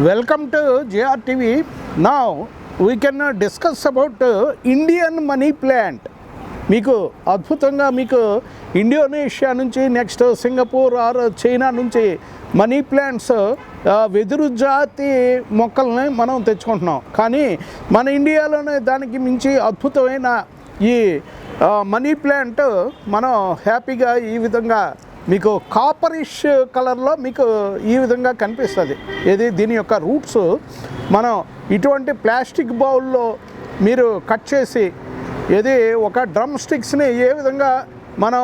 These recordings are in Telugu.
Welcome to JRTV. Now we can discuss about Indian money plant. మీకు అద్భుతంగా మీకు ఇండోనేషియా నుంచి నెక్స్ట్ సింగపూర్ ఆర్ చైనా నుంచి మనీ ప్లాంట్స్ వెదురు జాతి మొక్కల్ని మనం తెచ్చుకుంటున్నాం. కానీ మన ఇండియాలోనే దానికి మించి అద్భుతమైన ఈ మనీ ప్లాంట్ మనం హ్యాపీగా ఈ విధంగా మీకు కాపరిష్ కలర్లో మీకు ఈ విధంగా కనిపిస్తుంది. ఇది దీని యొక్క రూట్స్ మనం ఇటువంటి ప్లాస్టిక్ బౌల్లో మీరు కట్ చేసి ఇది ఒక డ్రమ్ స్టిక్స్ని ఏ విధంగా మనం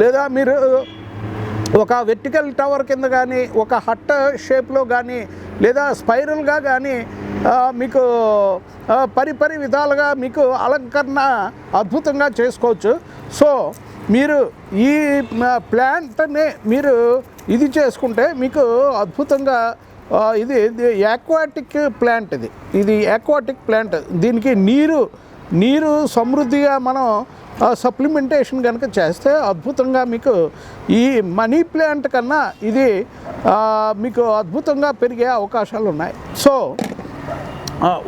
లేదా మీరు ఒక వెర్టికల్ టవర్ కింద కానీ ఒక హట్ షేప్లో కానీ లేదా స్పైరల్గా కానీ మీకు పరిపరి విధాలుగా మీకు అలంకరణ అద్భుతంగా చేసుకోవచ్చు. సో మీరు ఈ ప్లాంట్ని మీరు ఇది చేసుకుంటే మీకు అద్భుతంగా ఇది యాక్వాటిక్ ప్లాంట్. ఇది యాక్వాటిక్ ప్లాంట్. దీనికి నీరు సమృద్ధిగా మనం సప్లిమెంటేషన్ కనుక చేస్తే అద్భుతంగా మీకు ఈ మనీ ప్లాంట్ కన్నా ఇది మీకు అద్భుతంగా పెరిగే అవకాశాలు ఉన్నాయి. సో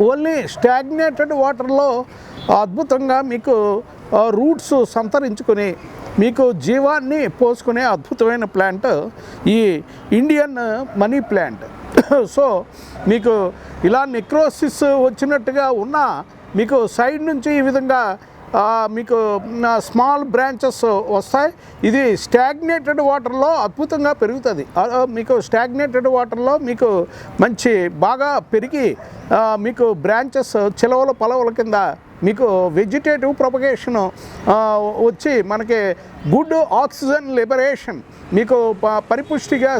ఓన్లీ స్టాగ్నేటెడ్ వాటర్లో అద్భుతంగా మీకు రూట్స్ సంతరించుకొని మీకు జీవాన్ని పోసుకునే అద్భుతమైన ప్లాంట్ ఈ ఇండియన్ మనీ ప్లాంట్. సో మీకు ఇలా నెక్రోసిస్ వచ్చినట్టుగా ఉన్న మీకు సైడ్ నుంచి ఈ విధంగా మీకు స్మాల్ బ్రాంచెస్ వస్తాయి. ఇది స్టాగ్నేటెడ్ వాటర్లో అద్భుతంగా పెరుగుతుంది. మీకు స్టాగ్నేటెడ్ వాటర్లో మీకు మంచి బాగా పెరిగి మీకు బ్రాంచెస్ చిలవల పలవల కింద మీకు వెజిటేటివ్ ప్రొపగేషన్ వచ్చి మనకి గుడ్ ఆక్సిజన్ లిబరేషన్ మీకు పరిపుష్టిగా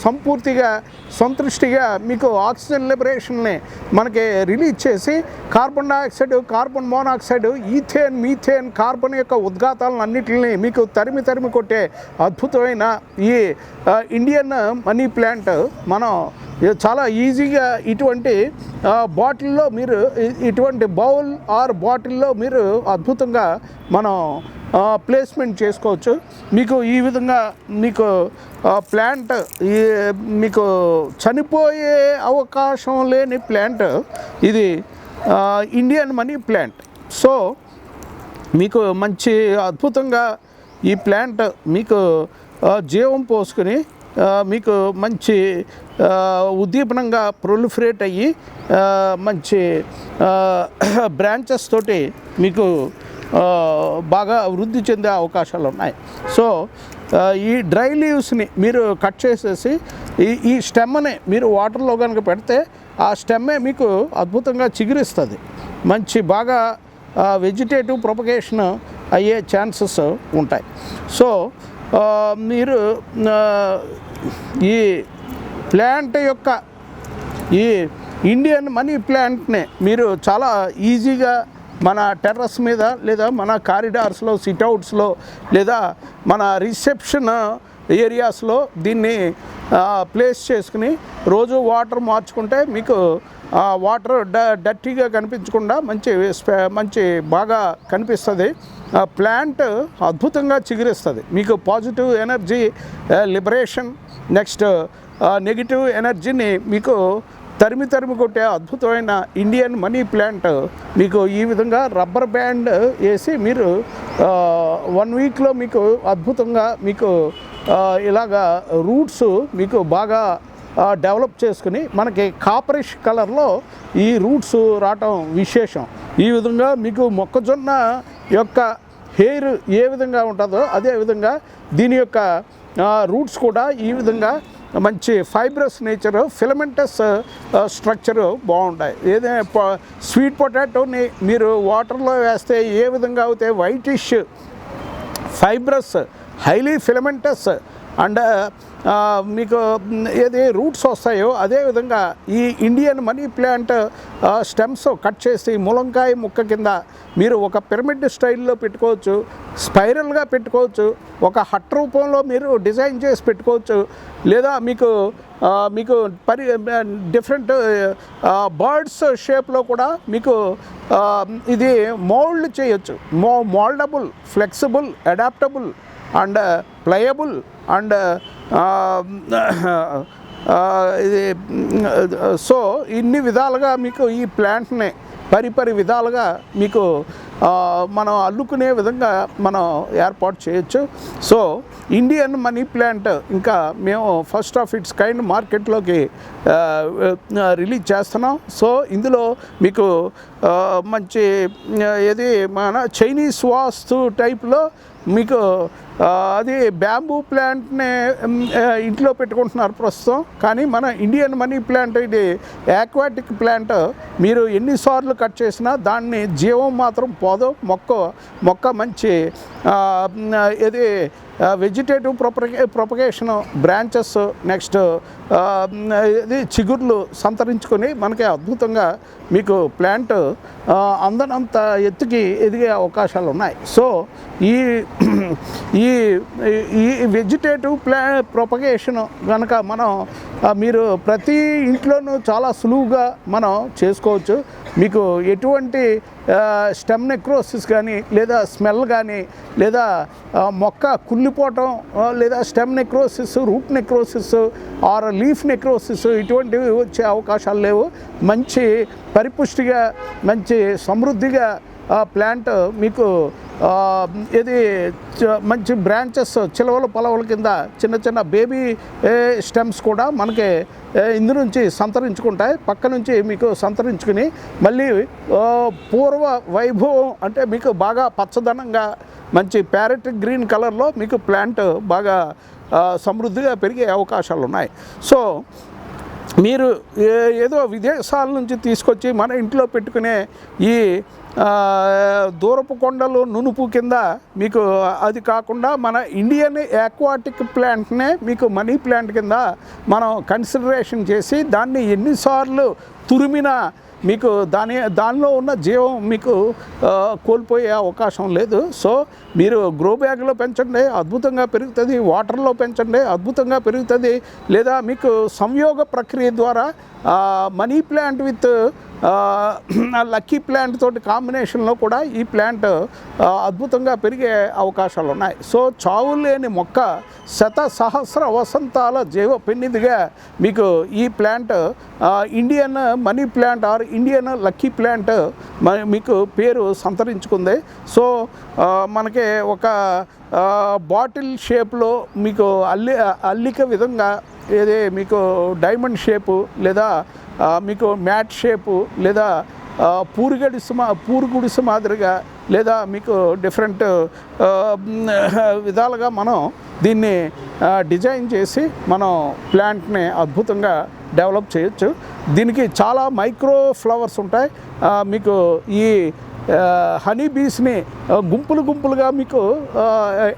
సంపూర్తిగా సంతృష్టిగా మీకు ఆక్సిజన్ లిబరేషన్ని మనకి రిలీజ్ చేసి carbon dioxide, carbon monoxide, ethane, methane, carbon యొక్క ఉద్గాతాలను అన్నిటిని మీకు తరిమి కొట్టే అద్భుతమైన ఈ ఇండియన్ మనీ ప్లాంట్ మనం చాలా ఈజీగా ఇటువంటి బాటిల్లో మీరు ఇటువంటి బౌల్ ఆర్ బాటిల్లో మీరు అద్భుతంగా మనం ప్లేస్మెంట్ చేసుకోవచ్చు. మీకు ఈ విధంగా మీకు ప్లాంట్ మీకు చనిపోయే అవకాశం లేని ప్లాంట్ ఇది ఇండియన్ మనీ ప్లాంట్. సో మీకు మంచి అద్భుతంగా ఈ ప్లాంట్ మీకు జీవం పోసుకుని మీకు మంచి ఉద్దీపనంగా ప్రొలిఫరేట్ అయ్యి మంచి బ్రాంచెస్ తోటి మీకు బాగా వృద్ధి చెందే అవకాశాలు ఉన్నాయి. సో ఈ డ్రై లీవ్స్ని మీరు కట్ చేసేసి ఈ స్టెమ్ని మీరు వాటర్లో కనుక పెడితే ఆ స్టెమ్మే మీకు అద్భుతంగా చిగురిస్తుంది. మంచి బాగా వెజిటేటివ్ ప్రొపగేషన్ అయ్యే ఛాన్సెస్ ఉంటాయి. సో మీరు ఈ ప్లాంట్ యొక్క ఈ ఇండియన్ మనీ ప్లాంట్ని మీరు చాలా ఈజీగా మన టెర్రస్ మీద లేదా మన కారిడార్స్లో, సిట్అవుట్స్లో లేదా మన రిసెప్షన్ ఏరియాస్లో దీన్ని ప్లేస్ చేసుకుని రోజు వాటర్ మార్చుకుంటే మీకు వాటర్ డర్టీగా కనిపించకుండా మంచి బాగా కనిపిస్తుంది. ప్లాంట్ అద్భుతంగా చిగురిస్తుంది. మీకు positive energy liberation, next negative ఎనర్జీని మీకు తరిమి కొట్టే అద్భుతమైన ఇండియన్ మనీ ప్లాంట్ మీకు ఈ విధంగా రబ్బర్ బ్యాండ్ వేసి మీరు 1 వీక్లో మీకు అద్భుతంగా మీకు ఇలాగా రూట్స్ మీకు బాగా డెవలప్ చేసుకుని మనకి కాపరిష్ కలర్లో ఈ రూట్స్ రావటం విశేషం. ఈ విధంగా మీకు మొక్కజొన్న యొక్క హెయిర్ ఏ విధంగా ఉంటుందో అదేవిధంగా దీని యొక్క రూట్స్ కూడా ఈ విధంగా మంచి ఫైబ్రస్ నేచర్, ఫిలమెంటస్ స్ట్రక్చరు బాగుంటాయి. ఏదైనా స్వీట్ పొటాటోని మీరు వాటర్లో వేస్తే ఏ విధంగా అయితే whitish fibrous highly filamentous and మీకు ఏది రూట్స్ వస్తాయో అదేవిధంగా ఈ Indian money plant stems cut చేసి ములంకాయ ముక్క కింద మీరు ఒక పిరమిడ్ స్టైల్లో పెట్టుకోవచ్చు, స్పైరల్గా పెట్టుకోవచ్చు, ఒక హట్ రూపంలో మీరు డిజైన్ చేసి పెట్టుకోవచ్చు, లేదా మీకు డిఫరెంట్ బర్డ్స్ షేప్లో కూడా మీకు ఇది మోల్డ్ చేయొచ్చు. Mouldable, flexible, adaptable and pliable and ఇది సో ఇన్ని విధాలుగా మీకు ఈ ప్లాంట్ని పరిపరి విధాలుగా మీకు మనం అల్లుకునే విధంగా మనం ఏర్పాటు చేయొచ్చు. సో ఇండియన్ మనీ ప్లాంట్ ఇంకా మేము ఫస్ట్ ఆఫ్ ఇట్స్ కైండ్ మార్కెట్లోకి రిలీజ్ చేస్తున్నాం. సో ఇందులో మీకు మంచి ఏది మన చైనీస్ వాస్తు టైప్లో మీకు అది బ్యాంబూ ప్లాంట్ని ఇంట్లో పెట్టుకుంటున్నారు ప్రస్తుతం. కానీ మన ఇండియన్ మనీ ప్లాంట్ ఇది ఆక్వాటిక్ ప్లాంట్. మీరు ఎన్నిసార్లు కట్ చేసినా దాన్ని జీవం మాత్రం పోదు. మొక్క మంచి ఇది వెజిటేటివ్ ప్రొపగేషను, బ్రాంచెస్, నెక్స్ట్ ఇది చిగుర్లు సంతరించుకొని మనకి అద్భుతంగా మీకు ప్లాంట్ అందనంత ఎత్తుకి ఎదిగే అవకాశాలు ఉన్నాయి. సో ఈ ఈ ఈ వెజిటేటివ్ ప్రొపగేషన్ కనుక మనం మీరు ప్రతి ఇంట్లోనూ చాలా సులువుగా మనం చేసుకోవచ్చు. మీకు ఎటువంటి స్టెమ్ నెక్రోసిస్ కానీ లేదా స్మెల్ కానీ లేదా మొక్క కుళ్ళిపోవటం లేదా stem necrosis, root necrosis or leaf necrosis ఇటువంటివి వచ్చే అవకాశాలు లేవు. మంచి పరిపుష్టిగా మంచి సమృద్ధిగా ప్లాంట్ మీకు ఇది మంచి బ్రాంచెస్ చిలవల పొలవల కింద చిన్న చిన్న బేబీ స్టెమ్స్ కూడా మనకి ఇందు నుంచి సంతరించుకుంటాయి. పక్క నుంచి మీకు సంతరించుకుని మళ్ళీ పూర్వ వైభవం అంటే మీకు బాగా పచ్చదనంగా మంచి ప్యారెట్ గ్రీన్ కలర్లో మీకు ప్లాంట్ బాగా సమృద్ధిగా పెరిగే అవకాశాలు ఉన్నాయి. సో మీరు ఏదో విదేశాల నుంచి తీసుకొచ్చి మన ఇంట్లో పెట్టుకునే ఈ దూరపు కొండలు నునుపు కింద మీకు అది కాకుండా మన ఇండియన్ ఆక్వాటిక్ ప్లాంట్నే మీకు మనీ ప్లాంట్ కింద మనం కన్సిడరేషన్ చేసి దాన్ని ఎన్నిసార్లు తురిమినా మీకు దానిలో ఉన్న జీవం మీకు కోల్పోయే అవకాశం లేదు. సో మీరు గ్రో బ్యాగ్లో పెంచండి, అద్భుతంగా పెరుగుతుంది. వాటర్లో పెంచండి, అద్భుతంగా పెరుగుతుంది. లేదా మీకు సంయోగ ప్రక్రియ ద్వారా money plant with lucky plant తోటి కాంబినేషన్లో కూడా ఈ ప్లాంట్ అద్భుతంగా పెరిగే అవకాశాలు ఉన్నాయి. సో చావు లేని మొక్క సహస్ర వసంతాల జీవ పెన్నిదిగా మీకు ఈ plant Indian money plant or Indian lucky plant మీకు పేరు సంతరించుకుంది. సో మనకి ఒక బాటిల్ షేప్లో మీకు అల్లిక విధంగా ఏదే మీకు డైమండ్ షేపు లేదా మీకు మ్యాట్ షేపు లేదా పూరుగుడిస మాదిరిగా లేదా మీకు డిఫరెంట్ విధాలుగా మనం దీన్ని డిజైన్ చేసి మనం ప్లాంట్ని అద్భుతంగా డెవలప్ చేయొచ్చు. దీనికి చాలా మైక్రో ఫ్లవర్స్ ఉంటాయి. మీకు ఈ హనీ బీస్ని గుంపులుగా మీకు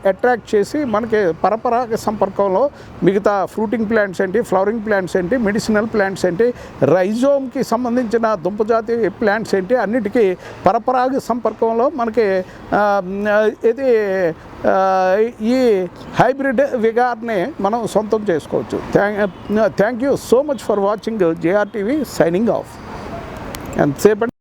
అట్రాక్ట్ చేసి మనకి పరపరాగ సంపర్కంలో మిగతా ఫ్రూటింగ్ ప్లాంట్స్ ఏంటి, ఫ్లవరింగ్ ప్లాంట్స్ ఏంటి, మెడిసినల్ ప్లాంట్స్ ఏంటి, రైజోమ్కి సంబంధించిన దుంపజాతి ప్లాంట్స్ ఏంటి అన్నిటికీ పరపరాగ సంపర్కంలో మనకి ఇది ఈ హైబ్రిడ్ విగార్ని మనం సొంతం చేసుకోవచ్చు. Thank you so much for watching JRTV signing off. ఎంతసేపు